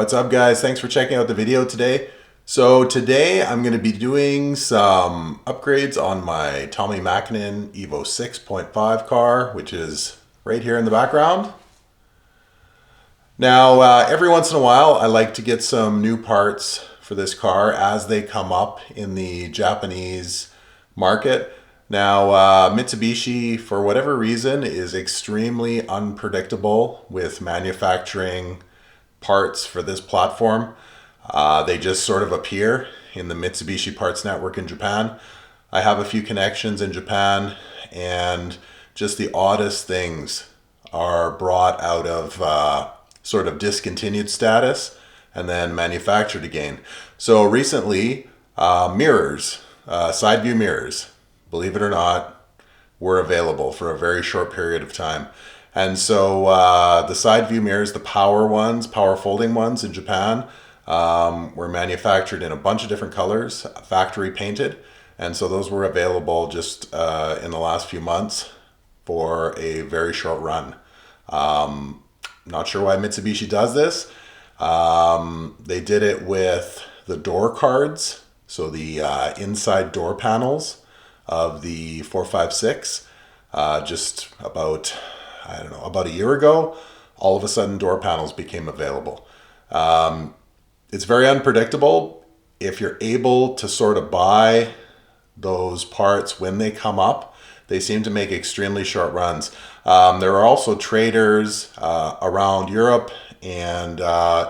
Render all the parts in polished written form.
What's up, guys? Thanks for checking out the video today. So today I'm going to be doing some upgrades on my Tommi Makinen Evo 6.5 car, which is right here in the background. Now, every once in a while, I like to get some new parts for this car as they come up in the Japanese market. Now, Mitsubishi, for whatever reason, is extremely unpredictable with manufacturing parts for this platform. They just sort of appear in the Mitsubishi parts network in Japan. I have a few connections in Japan, and just the oddest things are brought out of sort of discontinued status and then manufactured again. So recently, mirrors, side view mirrors, believe it or not, were available for a very short period of time. And so the side view mirrors, the power ones, power folding ones in Japan, were manufactured in a bunch of different colors, factory painted. And so those were available just in the last few months for a very short run. Not sure why Mitsubishi does this. They did it with the door cards, so the inside door panels of the 456, just about, I don't know, about a year ago. All of a sudden door panels became available. It's very unpredictable. If you're able to sort of buy those parts when they come up, they seem to make extremely short runs. There are also traders around Europe and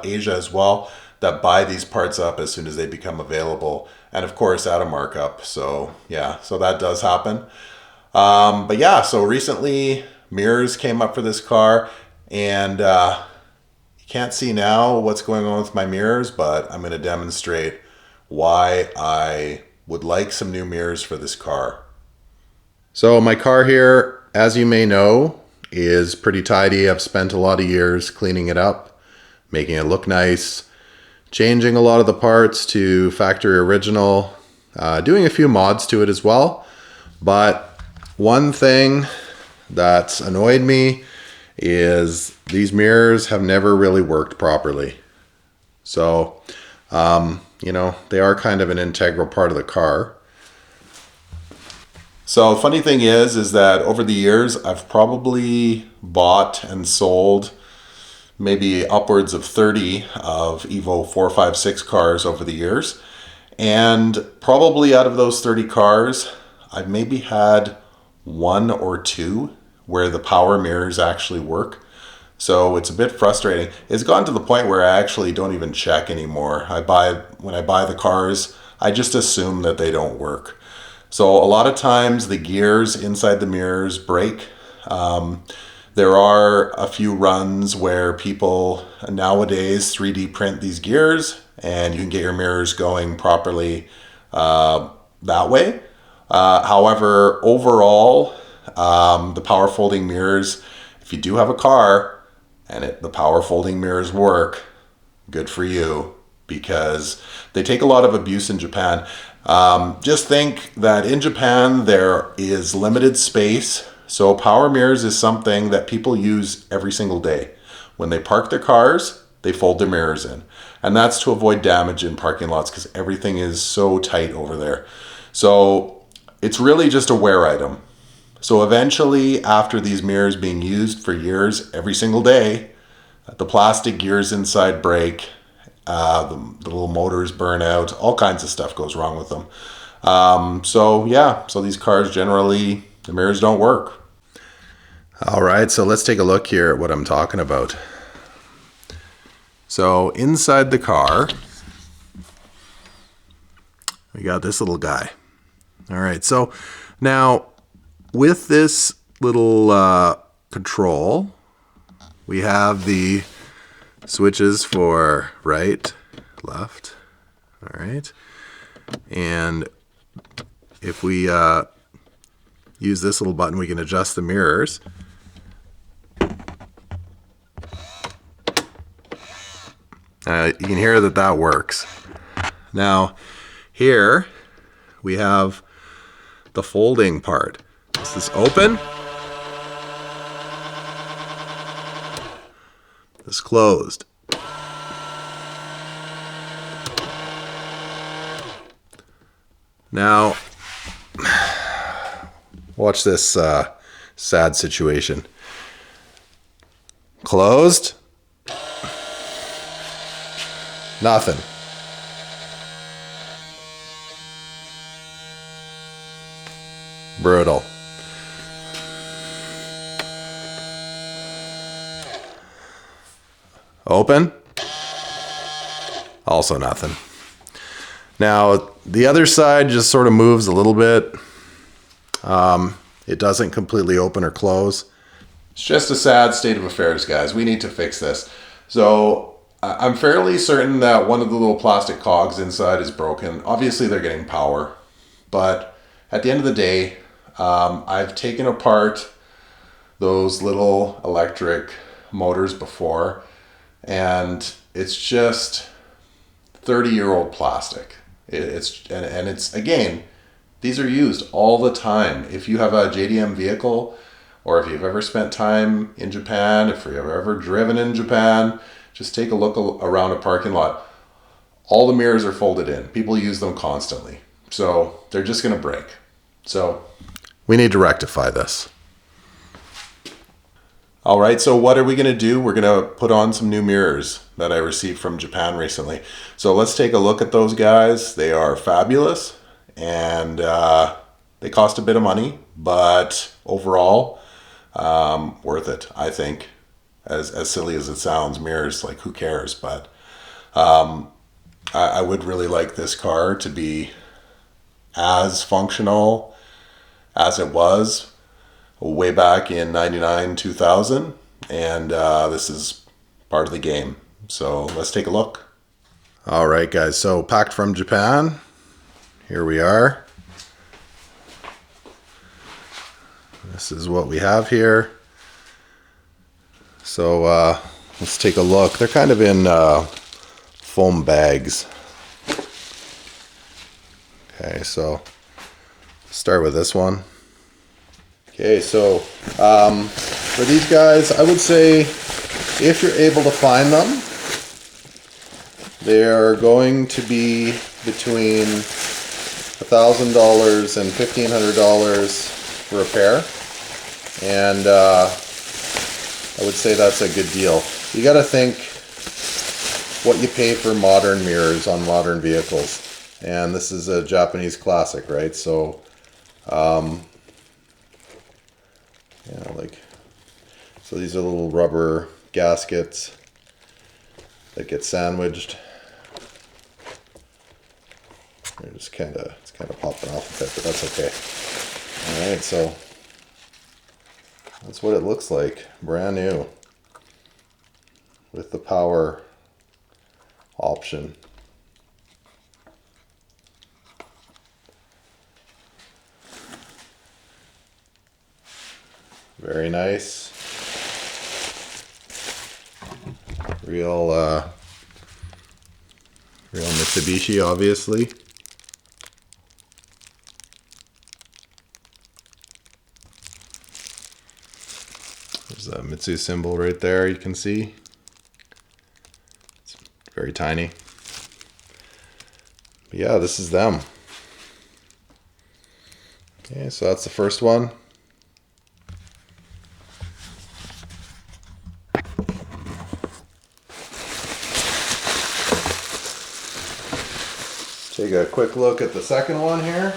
Asia as well that buy these parts up as soon as they become available, and of course at a markup. So yeah, so that does happen. But yeah, so recently mirrors came up for this car, and you can't see now what's going on with my mirrors, but I'm going to demonstrate why I would like some new mirrors for this car. So my car here, as you may know, is pretty tidy. I've spent a lot of years cleaning it up, making it look nice, changing a lot of the parts to factory original, doing a few mods to it as well. But one thing that's annoyed me is these mirrors have never really worked properly. So, you know, they are kind of an integral part of the car. So funny thing is that over the years, I've probably bought and sold maybe upwards of 30 of Evo 456 cars over the years. And probably out of those 30 cars, I've maybe had one or two where the power mirrors actually work. So it's a bit frustrating. It's gotten to the point where I actually don't even check anymore. When I buy the cars, I just assume that they don't work. So a lot of times the gears inside the mirrors break. There are a few runs where people nowadays 3D print these gears, and you can get your mirrors going properly that way. However, overall, the power folding mirrors, if you do have a car and the power folding mirrors work, good for you, because they take a lot of abuse in Japan. Just think that in Japan there is limited space, so power mirrors is something that people use every single day. When they park their cars, they fold their mirrors in, and that's to avoid damage in parking lots because everything is so tight over there. So it's really just a wear item. So eventually, after these mirrors being used for years every single day, the plastic gears inside break, the little motors burn out, all kinds of stuff goes wrong with them. So yeah, so these cars generally, the mirrors don't work. All right, so let's take a look here at what I'm talking about. So inside the car, we got this little guy. All right, so now with this little control, we have the switches for right, left, all right. And if we use this little button, we can adjust the mirrors. You can hear that works. Now, here we have the folding part. Is this open? This closed. Now, watch this sad situation. Closed. Nothing. Brutal. Open. Also nothing. Now, the other side just sort of moves a little bit. It doesn't completely open or close. It's just a sad state of affairs, guys. We need to fix this. So I'm fairly certain that one of the little plastic cogs inside is broken. Obviously, they're getting power. But at the end of the day, I've taken apart those little electric motors before, and it's just 30-year-old plastic. It's again, these are used all the time. If you have a JDM vehicle, or if you've ever spent time in Japan, if you've ever driven in Japan, just take a look around a parking lot. All the mirrors are folded in. People use them constantly. So they're just going to break. So we need to rectify this. All right, so what are we going to do? We're going to put on some new mirrors that I received from Japan recently. So let's take a look at those guys. They are fabulous, and they cost a bit of money, but overall, worth it, I think. As silly as it sounds, mirrors, like, who cares? But I would really like this car to be as functional as it was way back in 99, 2000, and this is part of the game. So let's take a look. All right, guys, so packed from Japan. Here we are. This is what we have here. So let's take a look. They're kind of in foam bags. Okay, so start with this one. Okay, so for these guys, I would say if you're able to find them, they are going to be between $1,000 and $1,500 for a pair, and I would say that's a good deal. You got to think what you pay for modern mirrors on modern vehicles, and this is a Japanese classic, right? So yeah, like, so these are little rubber gaskets that get sandwiched. They're just it's kind of popping off a bit, but that's okay. All right, so that's what it looks like, brand new, with the power option. Very nice. Real Mitsubishi, obviously. There's a Mitsu symbol right there, you can see. It's very tiny. But yeah, this is them. Okay, so that's the first one. Take a quick look at the second one here.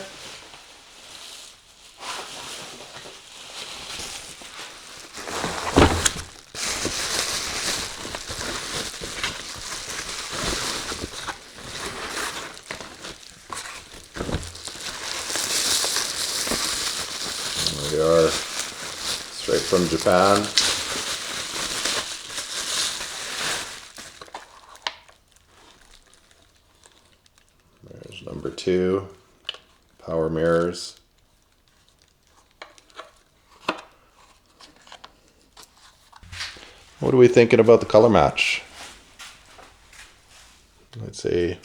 There we are, straight from Japan. There's number 2, power mirrors. What are we thinking about the color match? I'd say,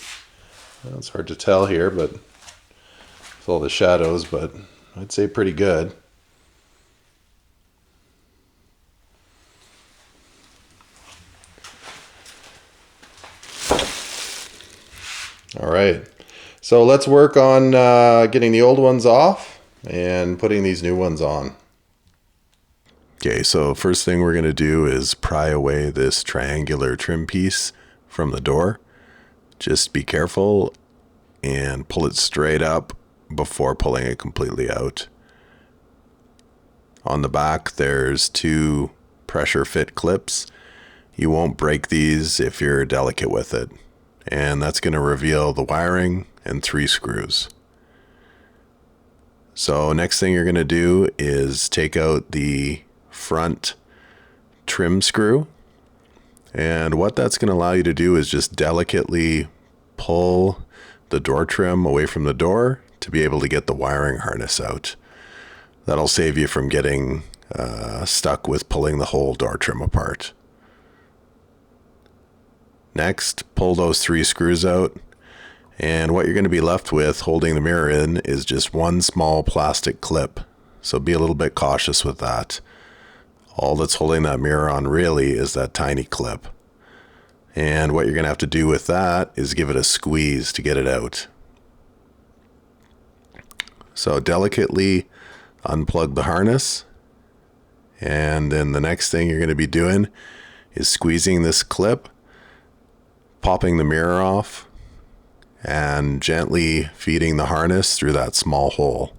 well, it's hard to tell here, but with all the shadows, but I'd say pretty good. All right, So let's work on getting the old ones off and putting these new ones on. Okay, so first thing we're going to do is pry away this triangular trim piece from the door. Just be careful and pull it straight up before pulling it completely out. On the back, there's 2 pressure fit clips. You won't break these if you're delicate with it. And that's going to reveal the wiring and 3 screws. So next thing you're going to do is take out the front trim screw. And what that's going to allow you to do is just delicately pull the door trim away from the door to be able to get the wiring harness out. That'll save you from getting stuck with pulling the whole door trim apart. Next, pull those 3 screws out, and what you're going to be left with holding the mirror in is just one small plastic clip, so be a little bit cautious with that. All that's holding that mirror on really is that tiny clip. And what you're going to have to do with that is give it a squeeze to get it out. So delicately unplug the harness, and then the next thing you're going to be doing is squeezing this clip, popping the mirror off, and gently feeding the harness through that small hole.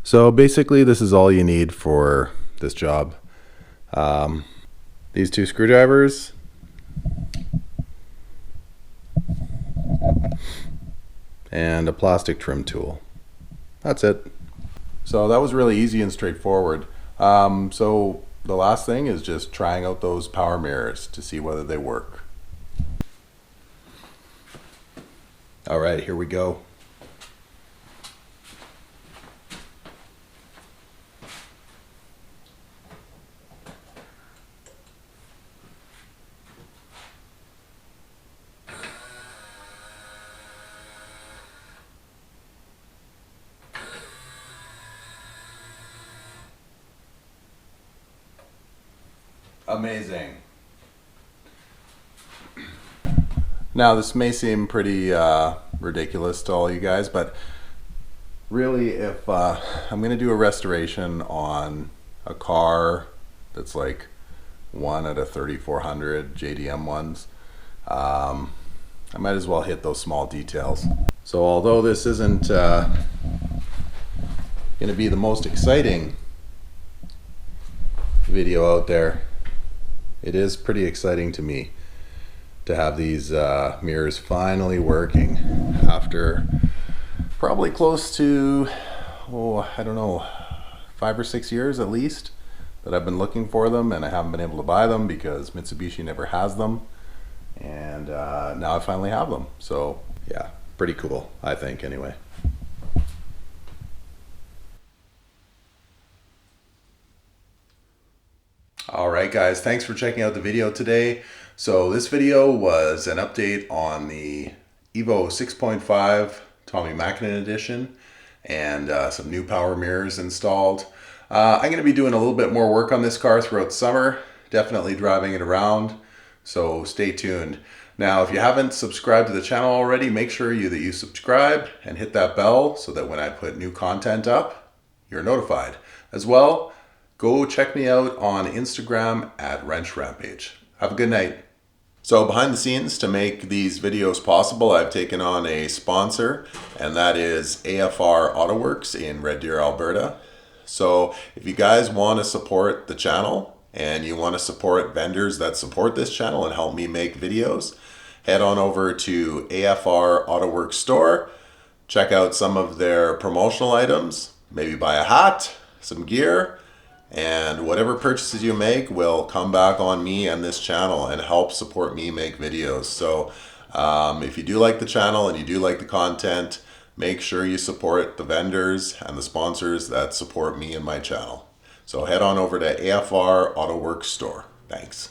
So basically this is all you need for this job. These 2 screwdrivers, and a plastic trim tool. That's it. So that was really easy and straightforward. So the last thing is just trying out those power mirrors to see whether they work. All right, here we go. Amazing. Now this may seem pretty ridiculous to all you guys, but really if I'm going to do a restoration on a car that's like one out of 3,400 JDM ones, I might as well hit those small details. So although this isn't going to be the most exciting video out there, it is pretty exciting to me to have these mirrors finally working after probably close to, I don't know, 5 or 6 years at least that I've been looking for them, and I haven't been able to buy them because Mitsubishi never has them, and now I finally have them. So yeah, pretty cool, I think, anyway. Alright guys, thanks for checking out the video today. So this video was an update on the Evo 6.5 Tommi Makinen edition and some new power mirrors installed. I'm going to be doing a little bit more work on this car throughout the summer, definitely driving it around, so stay tuned. Now if you haven't subscribed to the channel already, make sure that you subscribe and hit that bell so that when I put new content up, you're notified. As well, go check me out on Instagram at Wrench Rampage. Have a good night. So behind the scenes, to make these videos possible, I've taken on a sponsor, and that is AFR Autoworks in Red Deer, Alberta. So if you guys want to support the channel and you want to support vendors that support this channel and help me make videos, head on over to AFR Autoworks store, check out some of their promotional items, maybe buy a hat, some gear, and whatever purchases you make will come back on me and this channel and help support me make videos. So if you do like the channel and you do like the content, make sure you support the vendors and the sponsors that support me and my channel. So head on over to AFR Autoworks store. Thanks.